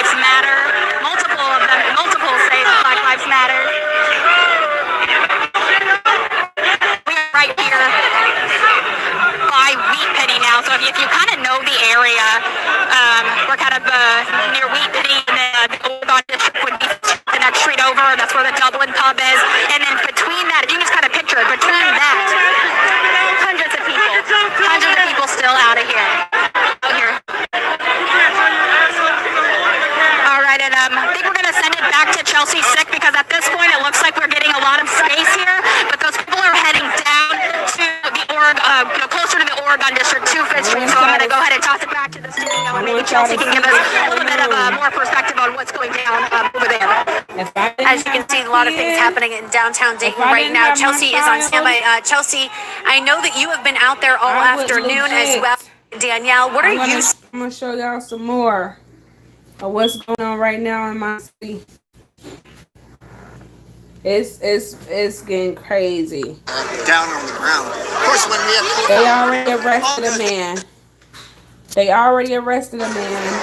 Lives Matter. Multiple of them, multiple say Black Lives Matter. We're right here by Wheat Penny now, so if you kind of know the area, we're kind of near Wheat Penny, and the Oregon District would be the next street over, and that's where the Dublin pub is, and then between that, if you can just kind of picture it, between that, hundreds of people still out of here. All right, and I think we're going to send it back to Chelsea Sick, because at this point it looks like we're getting a lot of space here, but those people are heading down to the closer to the Oregon District to 5th Street, so I'm going to go ahead and toss it back to the studio, and maybe Chelsea can give us a little bit of more perspective on what's going down over there. As you can see, a lot of things happening in downtown Dayton right now. Chelsea is on standby. Chelsea, I know that you have been out there all afternoon as well. Danielle, what are you? I'm going to show y'all some more of what's going on right now in my city. It's getting crazy. Down on the ground. Of course, when we have they already arrested a man. They already arrested a man.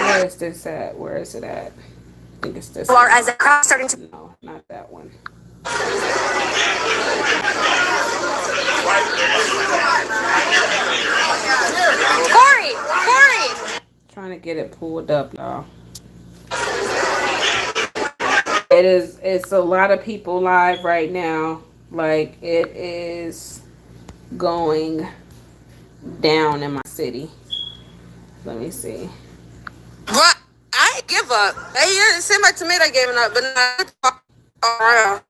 Where is this at? Where is it at? I think it's this. Or as a crowd starting to. No, not that one. Corey! Trying to get it pulled up, y'all. It's a lot of people live right now. Like, it is going down in my city. Let me see. What? I ain't give up. It seemed like to me they giving up, but not around.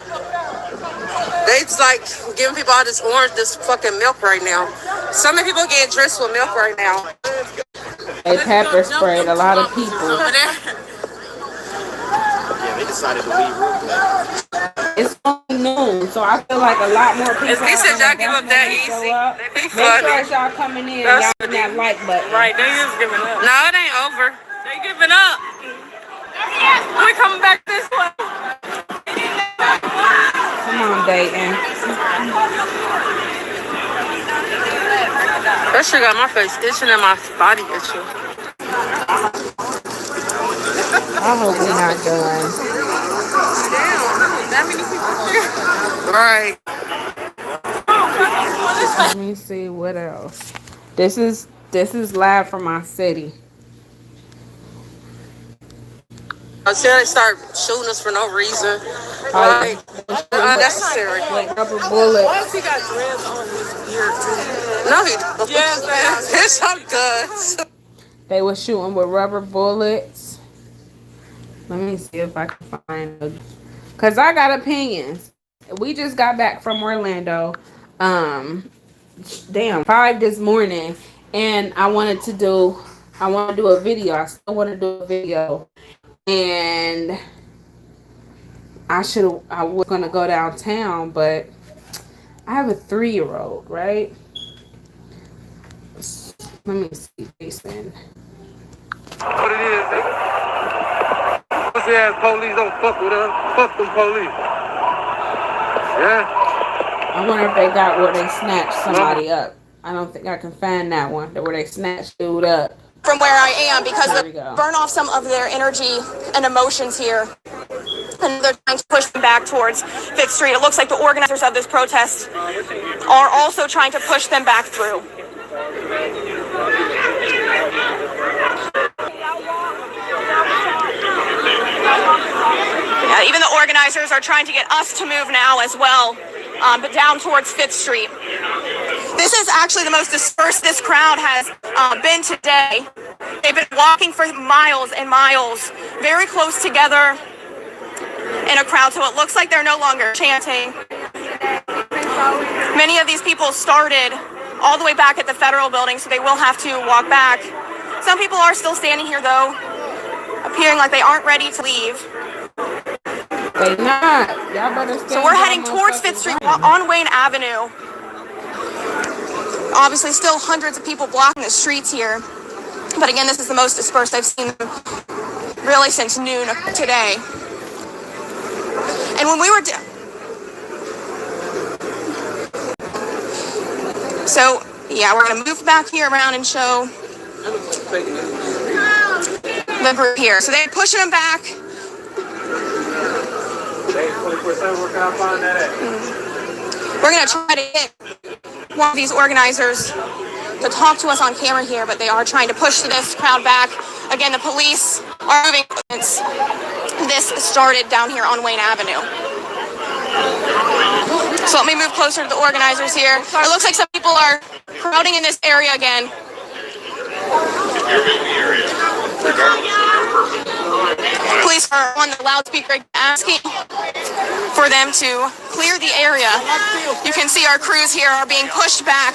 They just like giving people all this fucking milk right now. So many people getting dressed with milk right now. They pepper sprayed a lot of people. Yeah, they decided to leave real quick. It's only noon, so I feel like a lot more people. He said y'all give up that easy. Make sure as y'all coming in, y'all hit that like button. Right, they is giving up. No, it ain't over. They giving up. We coming back this way. Come on, Dayton. That shit got my face itching and my body itching. I hope we're not done. That many people here. Right. Let me see what else. This is live from my city. Until they start shooting us for no reason. Like, unnecessary. Like rubber bullets. What if he got dreads on his ear too? No, he don't. Yes, it's so good. They were shooting with rubber bullets. Let me see if I can find them. Cause I got opinions. We just got back from Orlando. 5 this morning, and I want to do a video. I still want to do a video, and I was gonna go downtown, but I have a 3-year-old, right? Let me see, Jason. What it is, pussy ass police don't fuck with us. Fuck them police. Yeah. I wonder if they got where they snatched somebody up. I don't think I can find that one. Where they snatched dude up. From where I am, because they burn off some of their energy and emotions here. And they're trying to push them back towards 5th Street. It looks like the organizers of this protest are also trying to push them back through. Yeah, even the organizers are trying to get us to move now as well, but down towards 5th Street. This is actually the most dispersed this crowd has been today. They've been walking for miles and miles, very close together in a crowd, so it looks like they're no longer chanting. Many of these people started all the way back at the Federal building, so they will have to walk back. Some people are still standing here, though, appearing like they aren't ready to leave. They not. Y'all better stand. So we're heading towards 5th Street on Wayne Avenue. Obviously, still hundreds of people blocking the streets here. But again, this is the most dispersed I've seen them really since noon today. And when we were so, yeah, we're going to move back here around and show. the group here. So they're pushing them back. We're gonna try to get one of these organizers to talk to us on camera here, but they are trying to push this crowd back. Again, the police are moving since this started down here on Wayne Avenue. So let me move closer to the organizers here. It looks like some people are crowding in this area again. Police are on the loudspeaker asking for them to clear the area. You can see our crews here are being pushed back.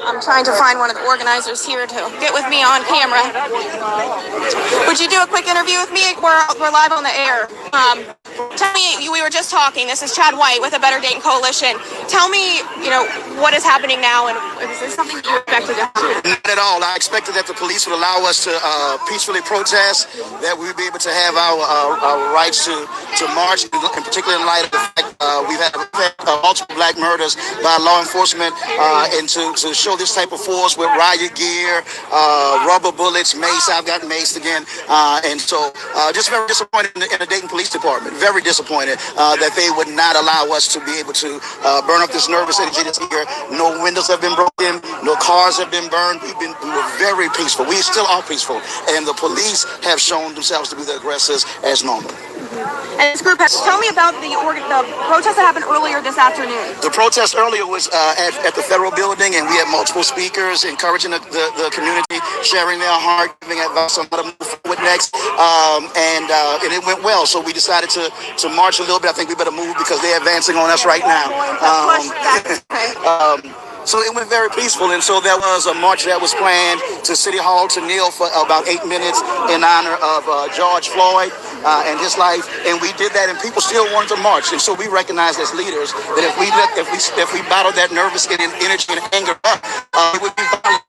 I'm trying to find one of the organizers here to get with me on camera. Would you do a quick interview with me? We're live on the air. Tell me, we were just talking. This is Chad White with a Better Dayton Coalition. Tell me, what is happening now, and is this something you expected to happen? Not at all. I expected that the police would allow us to peacefully protest, that we would be able to have our rights to march, and particularly in light of the fact we've had multiple black murders by law enforcement, and to show this type of force with riot gear, rubber bullets, mace. I've gotten maced again, and so just very disappointed in the Dayton Police Department. Very disappointed that they would not allow us to be able to burn up this nervous energy that's here. No windows have been broken, no cars have been burned. We were very peaceful. We still are peaceful, and the police have shown themselves to be the aggressors as normal. And this group tell me about the protest that happened earlier this afternoon. The protest earlier was at the federal building, and we had multiple speakers encouraging the community, sharing their heart, giving advice on how to move forward next, and it went well. So we decided to march a little bit. I think we better move because they're advancing on us right now. So it went very peaceful, and so there was a march that was planned to City Hall to kneel for about 8 minutes in honor of George Floyd and his life, and we did that, and people still wanted to march, and so we recognized as leaders that if we bottled that nervous energy and anger up, it would be violent.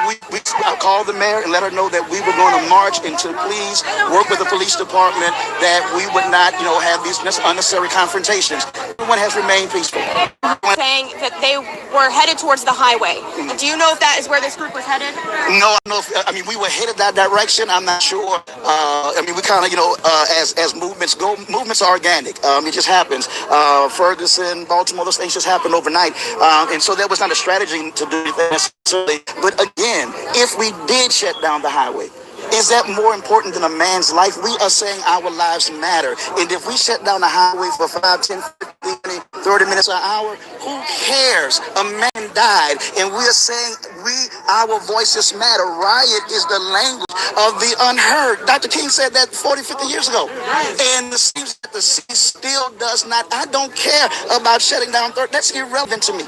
We called the mayor and let her know that we were going to march and to please work with the police department, that we would not, have these unnecessary confrontations. Everyone has remained peaceful. Saying that they were headed towards the highway. Do you know if that is where this group was headed? No, we were headed that direction. I'm not sure. We kind of, as movements go, movements are organic. It just happens. Ferguson, Baltimore, those things just happen overnight. And so there was not a strategy to do that necessarily. But again, if we did shut down the highway, is that more important than a man's life? We are saying our lives matter. And if we shut down the highway for 5, 10, 15, 30 minutes an hour, who cares? A man died. And we are saying our voices matter. Riot is the language of the unheard. Dr. King said that 40, 50 years ago. And it seems that the city still does not. I don't care about shutting down. That's irrelevant to me.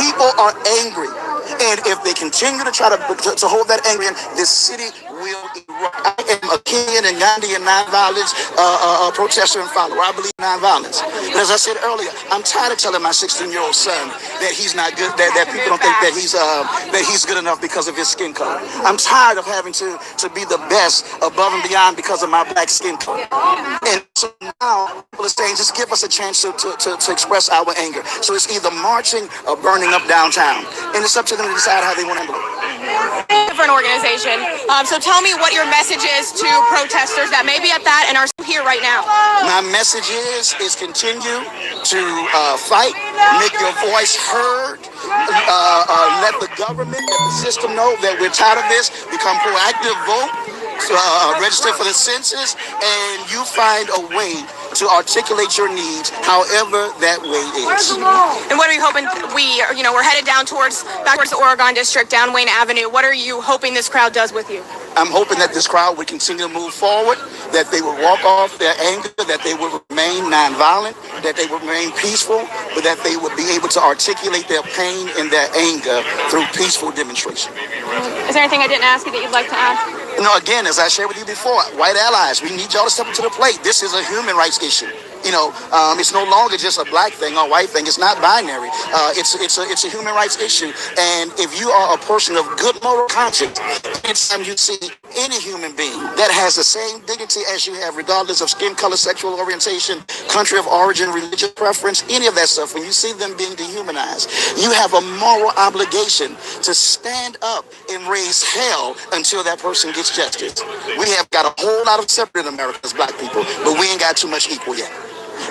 People are angry. And if they continue to try to hold that anger in, this city will erupt. I am a Kenyan and Gandhian nonviolence protester and follower. I believe in nonviolence. But as I said earlier, I'm tired of telling my 16-year-old son that he's not good, that people don't think that he's good enough because of his skin color. I'm tired of having to be the best above and beyond because of my black skin color. And so now people are saying, just give us a chance to express our anger. So it's either marching or burning up downtown. And it's up to them to decide how they want to do it. Different organization. So tell me what your message is to protesters that may be at that and are here right now. My message is continue to fight, make your voice heard, let the government, let the system know that we're tired of this, become proactive, vote, register for the census, and you find a way to articulate your needs, however that way is. And what are you hoping? We're headed back towards the Oregon District, down Wayne Avenue. What are you hoping this crowd does with you? I'm hoping that this crowd would continue to move forward, that they would walk off their anger, that they would remain nonviolent, that they would remain peaceful, but that they would be able to articulate their pain and their anger through peaceful demonstration. Is there anything I didn't ask you that you'd like to add? No, again, as I shared with you before, white allies, we need y'all to step up to the plate. This is a human rights issue. It's no longer just a black thing or white thing. It's not binary. It's a human rights issue. And if you are a person of good moral conscience, anytime you see any human being that has the same dignity as you have, regardless of skin color, sexual orientation, country of origin, religious preference, any of that stuff, when you see them being dehumanized, you have a moral obligation to stand up and raise hell until that person gets justice. We have got a whole lot of separate in America as black people, but we ain't got too much equal yet.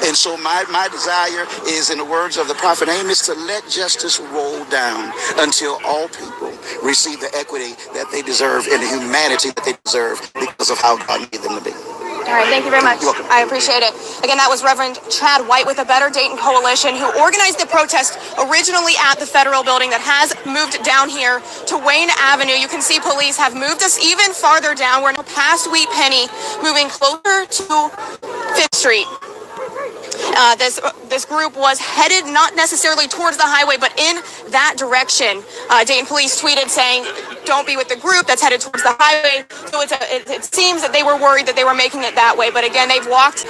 And so my desire is, in the words of the prophet Amos, to let justice roll down until all people receive the equity that they deserve and the humanity that they deserve because of how God made them to be. All right, thank you very much. You're welcome. I appreciate it. Again, that was Reverend Chad White with the Better Dayton Coalition, who organized the protest originally at the federal building that has moved down here to Wayne Avenue. You can see police have moved us even farther down. We're now past Wheat Penny, moving closer to 5th Street. This group was headed not necessarily towards the highway, but in that direction. Dayton police tweeted saying, "Don't be with the group that's headed towards the highway." So it seems that they were worried that they were making it that way. But again, they've walked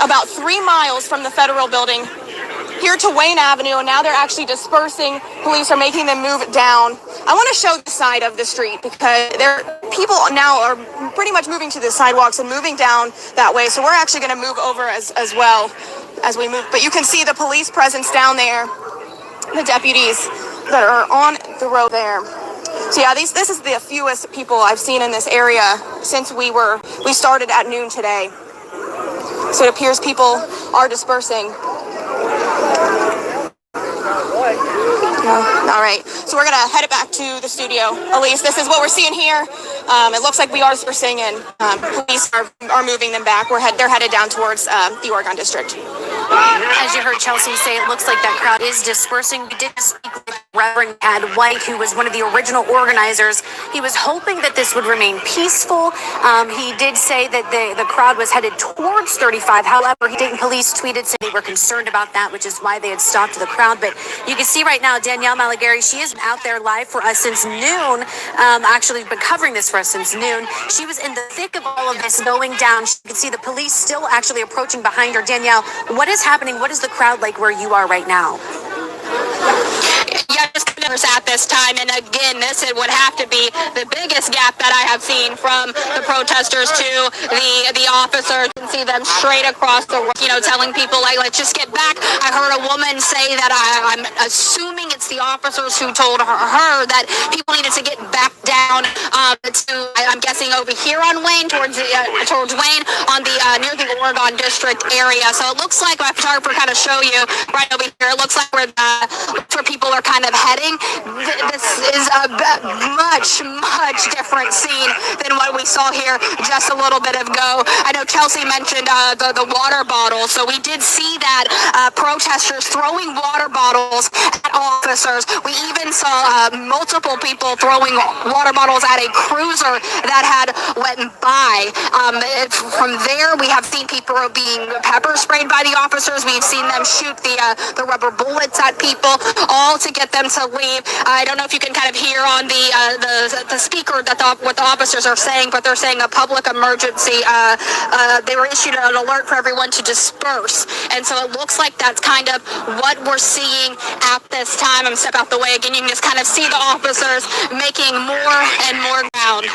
about 3 miles from the federal building here to Wayne Avenue, and now they're actually dispersing. Police are making them move down. I want to show the side of the street because people now are pretty much moving to the sidewalks and moving down that way. So we're actually going to move over as well as we move. But you can see the police presence down there, the deputies that are on the road there. So yeah, this is the fewest people I've seen in this area since we started at noon today. So it appears people are dispersing. All right, so we're gonna head it back to the studio. Elise, this is what we're seeing here. It looks like we are dispersing, and police are moving them back. They're headed down towards the Oregon District. As you heard Chelsea say, it looks like that crowd is dispersing. We did speak with Reverend Chad White, who was one of the original organizers. He was hoping that this would remain peaceful. He did say that the crowd was headed towards 35. However, Dayton police tweeted saying they were concerned about that, which is why they had stopped the crowd. But you can see right now, Danielle Malagari, she is out there live for us since noon. Actually, been covering this for us since noon. She was in the thick of all of this going down. You can see the police still actually approaching behind her. Danielle, what is happening? What is the crowd like where you are right now? Yeah, just at this time, and again, this would have to be the biggest gap that I have seen from the protesters to the officers. You can see them straight across the road, telling people like, let's just get back. I heard a woman say that I'm assuming it's the officers who told her that people needed to get back down I'm guessing over here on Wayne, towards Wayne, on the near the Oregon District area. So it looks like, my photographer kind of show you right over here, it looks like where people are kind of heading. This is a much different scene than what we saw here just a little bit ago. I know Chelsea mentioned the water bottles, so we did see that protesters throwing water bottles at officers. We even saw multiple people throwing water bottles at a cruiser that had went by. From there, we have seen people being pepper sprayed by the officers. We've seen them shoot the rubber bullets at people, all to get them to leave. I don't know if you can kind of hear on the speaker that what the officers are saying, but they're saying a public emergency. They were issued an alert for everyone to disperse, and so it looks like that's kind of what we're seeing at this time. I'm gonna step out the way again. You can just kind of see the officers making more and more ground.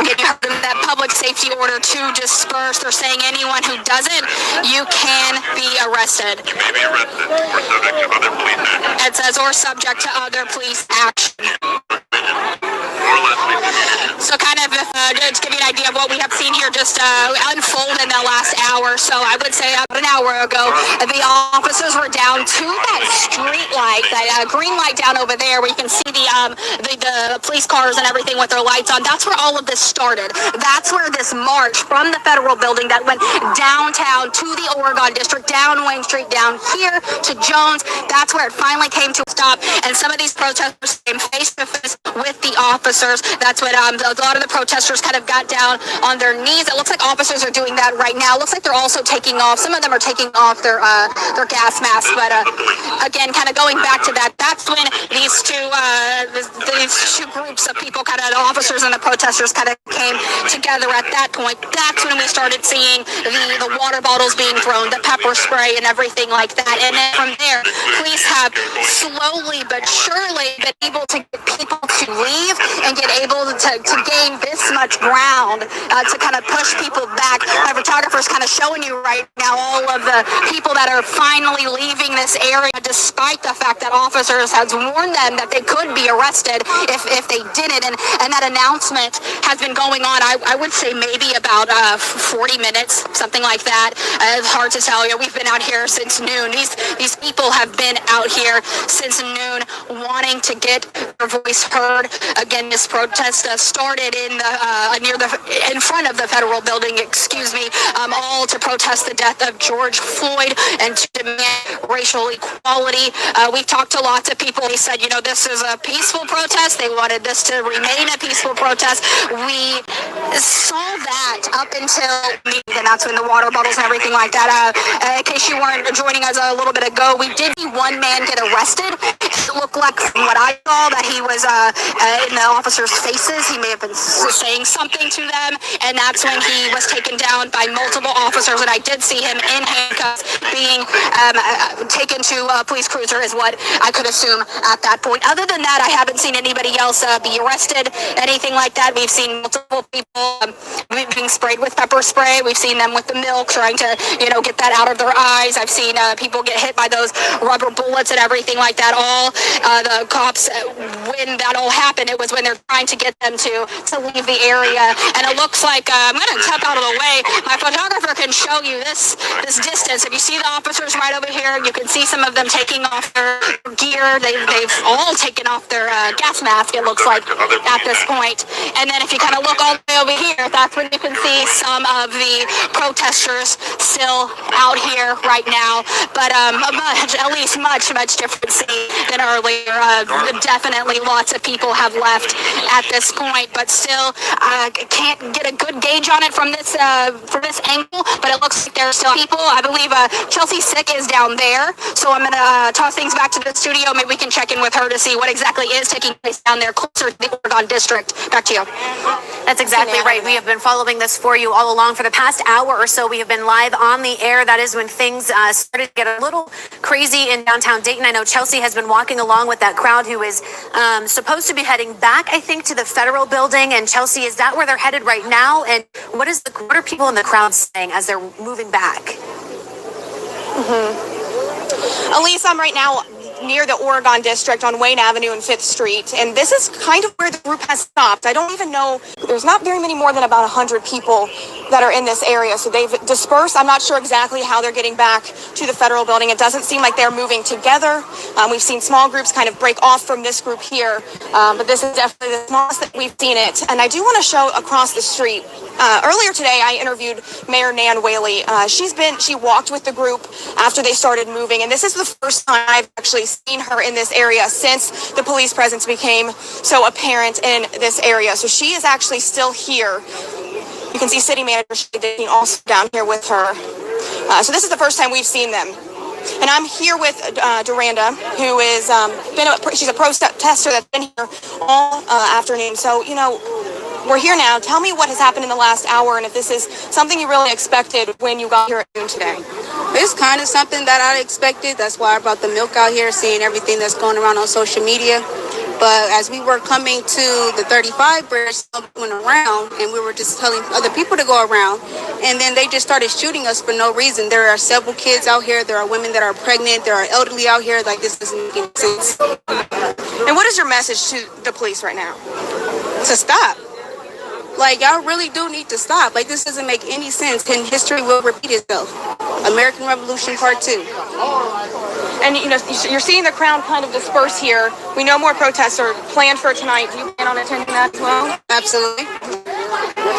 Again, you heard that public safety order to disperse. They're saying anyone who doesn't, you can be arrested. You may be arrested or subject to other police action. It says, or subject to other police action. So kind of to give you an idea of what we have seen here just unfold in the last hour. So I would say about an hour ago, the officers were down to that street light, that green light down over there, where you can see the police cars and everything with their lights on. That's where all of this started. That's where this march from the federal building that went downtown to the Oregon District, down Wayne Street, down here to Jones. That's where it finally came to a stop. And some of these protesters came face to face with the officers. That's what a lot of the protesters kind of got down on their knees. It looks like officers are doing that right now. It looks like they're also taking off. Some of them are taking off their gas masks. But again, kind of going back to that, that's when these two groups of people, kind of the officers and the protesters, kind of came together at that point. That's when we started seeing the water bottles being thrown, the pepper spray and everything like that. And then from there, police have slowly but surely been able to get people to leave and get able to gain this much ground to kind of push people back. My photographer's kind of showing you right now all of the people that are finally leaving this area, despite the fact that officers has warned them that they could be arrested if they didn't. And that announcement has been going on, I would say maybe about 40 minutes, something like that. It's hard to tell you. We've been out here since noon. These people have been out here since noon wanting to get their voice heard. Again, this protest started in front of the federal building, all to protest the death of George Floyd and to demand racial equality. We've talked to lots of people. They said, this is a peaceful protest. They wanted this to remain a peaceful protest. We saw that up until, and that's when the water bottles and everything like that. In case you weren't joining us a little bit ago, we did see one man get arrested. It looked like, from what I saw, that he was in the officers' faces. He may have been saying something to them, and that's when he was taken down by multiple officers. And I did see him in handcuffs being taken to a police cruiser, is what I could assume at that point. Other than that, I haven't seen anybody else be arrested, anything like that. We've seen multiple people being sprayed with pepper spray. We've seen them with the milk trying to, get that out of their eyes. I've seen people get hit by those rubber bullets and everything like that. All the cops, when that all happened, it was when they're trying to get them to leave the area. And it looks like, I'm going to step out of the way. My photographer can show you this distance. If you see the officers right over here, you can see some of them taking off their gear. They've all taken off their gas mask, it looks like, at this point. And then if you kind of look all the way over here, that's when you can see some of the protesters still out here right now. But at least much different scene than earlier. Definitely lots of people have left at this point, but still can't get a good gauge on it from this angle, but it looks like there's still people. I believe Chelsea Sick is down there, so I'm going to toss things back to the studio. Maybe we can check in with her to see what exactly is taking place down there closer to the Oregon district. Back to you. That's exactly right. We have been following this for you all along. For the past hour or so, we have been live on the air. That is when things started to get a little crazy in downtown Dayton. I know Chelsea has been walking along with that crowd who is supposed to be heading back, I think, to the federal building. And Chelsea, is that where they're headed right now? And what are people in the crowd saying as they're moving back? Elise, I'm right now near the Oregon district on Wayne Avenue and 5th Street, and this is kind of where the group has stopped. I don't even know, there's not very many more than about 100 people that are in this area, so they've dispersed. I'm not sure exactly how they're getting back to the federal building. It doesn't seem like they're moving together. We've seen small groups kind of break off from this group here, but this is definitely the smallest that we've seen it. And I do want to show across the street. Earlier today, I interviewed Mayor Nan Whaley. She walked with the group after they started moving, and this is the first time I've actually seen her in this area since the police presence became so apparent in this area. So she is actually still here. You can see City Manager Dayton also down here with her. So this is the first time we've seen them. And I'm here with Duranda, who is she's a protester that's been here all afternoon. So, we're here now. Tell me what has happened in the last hour and if this is something you really expected when you got here at noon today. It's kind of something that I expected. That's why I brought the milk out here, seeing everything that's going around on social media. But as we were coming to the 35 bridge, went around, and we were just telling other people to go around, and then they just started shooting us for no reason. There are several kids out here. There are women that are pregnant. There are elderly out here. Like, this doesn't make any sense. And what is your message to the police right now? To stop. Like, y'all really do need to stop. Like, this doesn't make any sense, and history will repeat itself. American Revolution Part 2. And, you're seeing the crowd kind of disperse here. We know more protests are planned for tonight. Do you plan on attending that as well? Absolutely.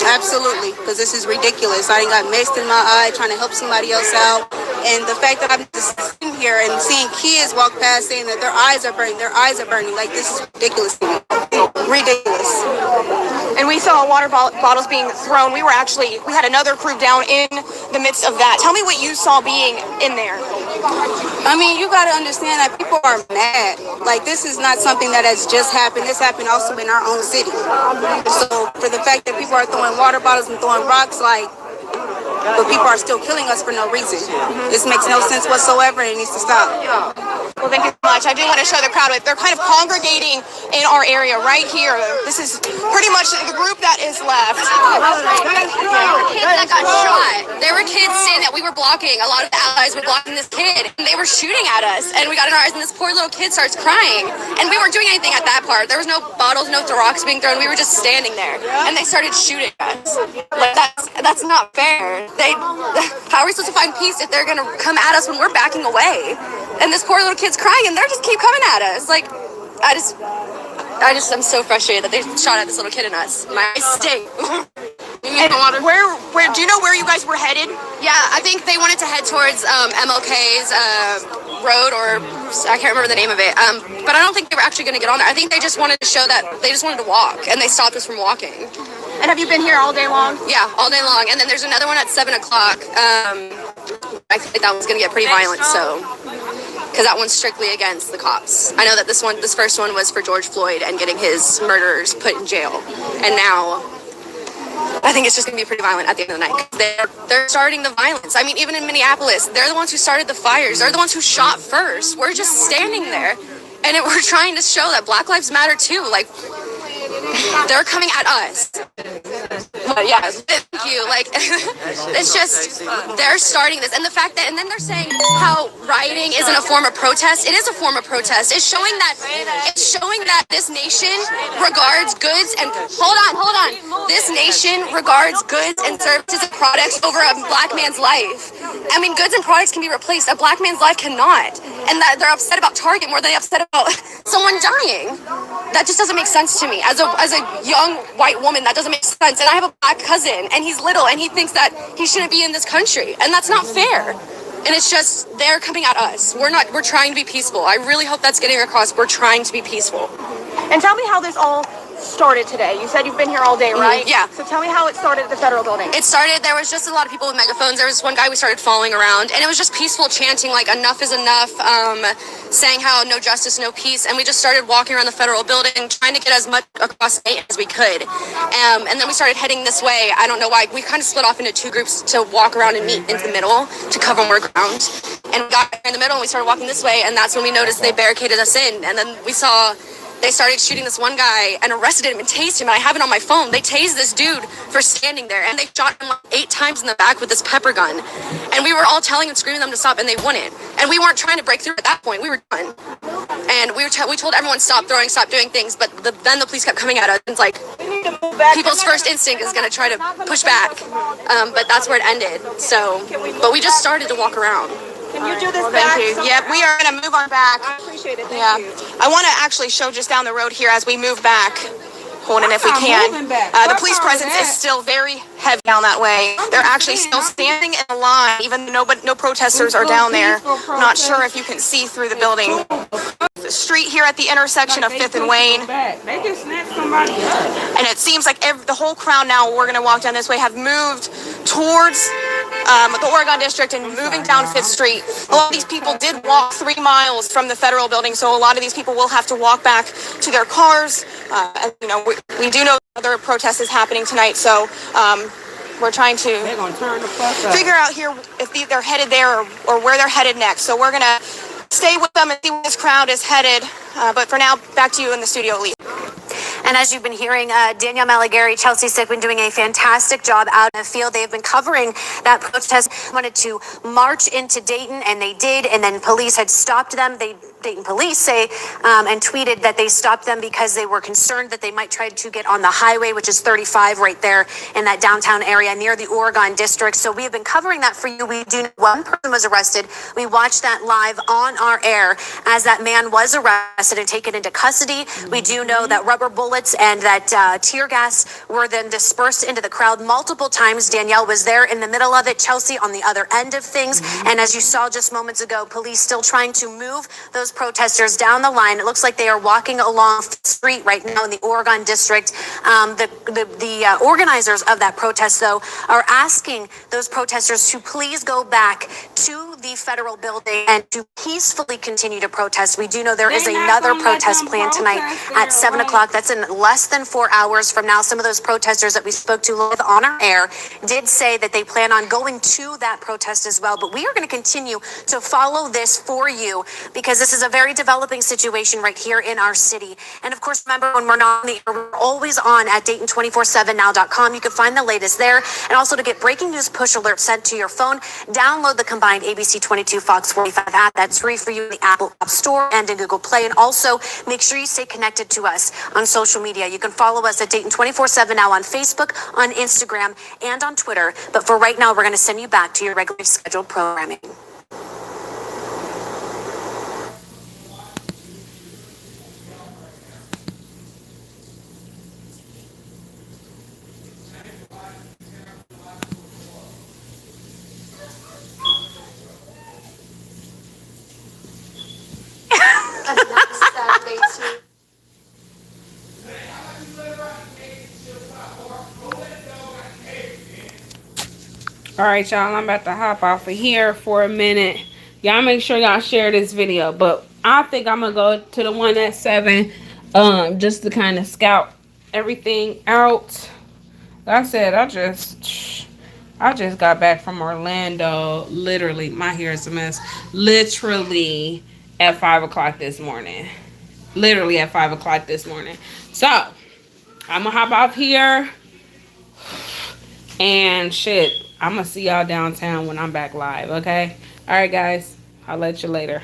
Absolutely, because this is ridiculous. I got mist in my eye trying to help somebody else out. And the fact that I'm just sitting here and seeing kids walk past saying that their eyes are burning, like, this is ridiculous to me. Ridiculous. And we saw water bottles being thrown. We had another crew down in the midst of that. Tell me what you saw being in there. I mean, you got to understand that people are mad. Like, this is not something that has just happened. This happened also in our own city. So for the fact that people are throwing water bottles and throwing rocks, but people are still killing us for no reason. This makes no sense whatsoever, and it needs to stop. Well, thank you so much. I do want to show the crowd. They're kind of congregating in our area right here. This is pretty much the group that is left. Kids that got shot. There were kids saying that we were blocking. A lot of the allies were blocking this kid, and they were shooting at us. And we got in ours, and this poor little kid starts crying. And we weren't doing anything at that part. There was no bottles, no rocks being thrown. We were just standing there, and they started shooting us. Like, that's not fair. How are we supposed to find peace if they're gonna come at us when we're backing away? And this poor little kid's crying, and they just keep coming at us. Like, I'm so frustrated that they shot at this little kid and us. My state. And where do you know where you guys were headed? Yeah, I think they wanted to head towards MLK's road, or I can't remember the name of it. But I don't think they were actually going to get on there. I think they just wanted to show that they just wanted to walk, and they stopped us from walking. And have you been here all day long? Yeah, all day long. And then there's another one at 7 o'clock. I think that one's going to get pretty violent, so... because that one's strictly against the cops. I know that this first one was for George Floyd and getting his murderers put in jail. And now, I think it's just going to be pretty violent at the end of the night. They're starting the violence. I mean, even in Minneapolis, they're the ones who started the fires. They're the ones who shot first. We're just standing there, and we're trying to show that Black Lives Matter too. Like, they're coming at us. But yeah, thank you. Like, it's just, they're starting this. And the fact that, and then they're saying how rioting isn't a form of protest. It is a form of protest. It's showing that this nation regards goods and, hold on. This nation regards goods and services and products over a black man's life. I mean, goods and products can be replaced. A black man's life cannot. And that they're upset about Target more than they're upset about someone dying. That just doesn't make sense to me. As a young white woman, that doesn't make sense. And I have a black cousin, and he's little, and he thinks that he shouldn't be in this country, and that's not fair. And it's just, they're coming at us. We're trying to be peaceful. I really hope that's getting across. We're trying to be peaceful. And tell me how this all started today. You said you've been here all day, right? Yeah. So tell me how it started at the federal building. It started, there was just a lot of people with megaphones. There was one guy we started following around, and it was just peaceful chanting, like, enough is enough, saying how no justice, no peace. And we just started walking around the federal building, trying to get as much across Dayton as we could. And then we started heading this way. I don't know why. We kind of split off into two groups to walk around and meet into the middle to cover more ground. And we got in the middle, and we started walking this way, and that's when we noticed they barricaded us in. And then we saw they started shooting this one guy and arrested him and tased him. And I have it on my phone. They tased this dude for standing there, and they shot him like 8 times in the back with this pepper gun. And we were all telling and screaming them to stop, and they wouldn't. And we weren't trying to break through at that point. We were done. And we told everyone stop throwing, stop doing things. But then the police kept coming at us. It's like people's first instinct is going to try to push back. But that's where it ended. So, but we just started to walk around. Can you do this back? Thank you. Yep, we are going to move on back. I appreciate it. Thank you. I want to actually show just down the road here as we move back. Hold on, if we can. The police presence is still very heavy down that way. They're actually still standing in a line, even though no protesters are down there. I'm not sure if you can see through the building. The street here at the intersection of 5th and Wayne. They just snatched somebody up. And it seems like the whole crowd now, we're going to walk down this way, have moved towards the Oregon District and moving down 5th Street. A lot of these people did walk 3 miles from the federal building, so a lot of these people will have to walk back to their cars. And, you know, we do know other protest is happening tonight, so we're trying to figure out here if they're headed there or where they're headed next. So we're going to stay with them and see where this crowd is headed. But for now, back to you in the studio, Lee. And as you've been hearing, Danielle Maligari, Chelsea Sick, been doing a fantastic job out in the field. They've been covering that protest. Wanted to march into Dayton, and they did. And then police had stopped them. Dayton police say and tweeted that they stopped them because they were concerned that they might try to get on the highway, which is 35 right there in that downtown area near the Oregon District. So we have been covering that for you. We do know one person was arrested. We watched that live on our air as that man was arrested and taken into custody. We do know that rubber bullets and that tear gas were then dispersed into the crowd multiple times. Danielle was there in the middle of it, Chelsea on the other end of things. And as you saw just moments ago, police still trying to move those protesters down the line. It looks like they are walking along the street right now in the Oregon District. The organizers of that protest, though, are asking those protesters to please go back to the federal building and to peacefully continue to protest. We do know there is another protest planned tonight at 7 o'clock. That's in less than 4 hours from now. Some of those protesters that we spoke to live on our air did say that they plan on going to that protest as well. But we are going to continue to follow this for you because this is a very developing situation right here in our city. And of course, remember, when we're not on the air, we're always on at Dayton247now.com. You can find the latest there. And also to get breaking news push alerts sent to your phone, download the combined ABC 22 Fox 45 app. That's free for you in the Apple App Store and in Google Play. And also make sure you stay connected to us on social media. You can follow us at Dayton 24/7 now on Facebook, on Instagram, and on Twitter. But for right now, we're going to send you back to your regularly scheduled programming. All right, y'all, I'm about to hop off of here for a minute. Y'all make sure y'all share this video, but I think I'm gonna go to the one at 7 just to kind of scout everything out. Like I said, I just got back from Orlando. Literally, my hair is a mess. Literally at 5 o'clock this morning. Literally at 5 o'clock this morning. So I'm gonna hop off here and shit. I'm gonna see y'all downtown when I'm back live. Okay. All right, guys. I'll let you later.